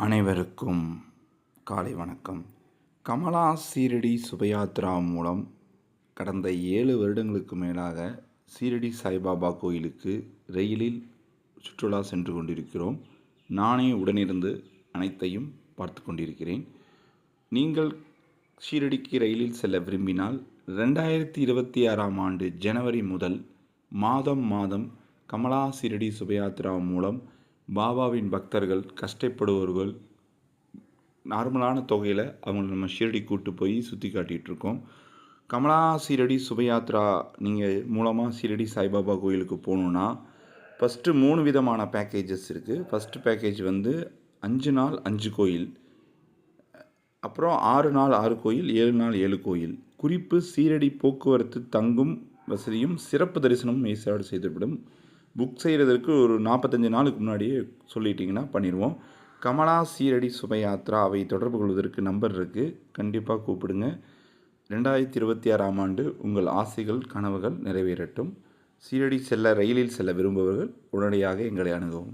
அனைவருக்கும் காலை வணக்கம். கமலா சீரடி சுபயாத்ரா மூலம் கடந்த 7 வருடங்களுக்கு மேலாக சீரடி சாய்பாபா கோயிலுக்கு ரயிலில் சுற்றுலா சென்று கொண்டிருக்கிறோம். நானே உடனிருந்து அனைத்தையும் பார்த்து கொண்டிருக்கிறேன். நீங்கள் ஷீரடிக்கு ரயிலில் செல்ல விரும்பினால் 2026ஆம் ஆண்டு ஜனவரி முதல் மாதம் கமலா சீரடி சுபயாத்ரா மூலம் பாபாவின் பக்தர்கள் கஷ்டப்படுபவர்கள் நார்மலான தொகையில் அவங்கள நம்ம ஷீரடி கூட்டு போய் சுற்றி காட்டிகிட்ருக்கோம். கமலா சீரடி சுபயாத்ரா நீங்கள் மூலமாக ஷீரடி சாய்பாபா கோயிலுக்கு போகணுன்னா ஃபஸ்ட்டு 3 விதமான பேக்கேஜஸ் இருக்குது. ஃபஸ்ட்டு பேக்கேஜ் 5 நாள் 5 கோயில், அப்புறம் 6 நாள் 6 கோயில், 7 நாள் 7 கோயில். குறிப்பு சீரடி போக்குவரத்து தங்கும் வசதியும் சிறப்பு தரிசனமும் ஏற்பாடு செய்துவிடும். புக் செய்கிறதற்கு ஒரு 45 நாளுக்கு முன்னாடியே சொல்லிட்டிங்கன்னா பண்ணிடுவோம். கமலா சீரடி சுபயாத்ரா அவை தொடர்பு கொள்வதற்கு நம்பர் இருக்குது, கண்டிப்பாக கூப்பிடுங்க. 2026ஆம் ஆண்டு உங்கள் ஆசைகள் கனவுகள் நிறைவேறட்டும். சீரடி செல்ல ரயிலில் செல்ல விரும்புபவர்கள் உடனடியாக எங்களை அணுகவும்.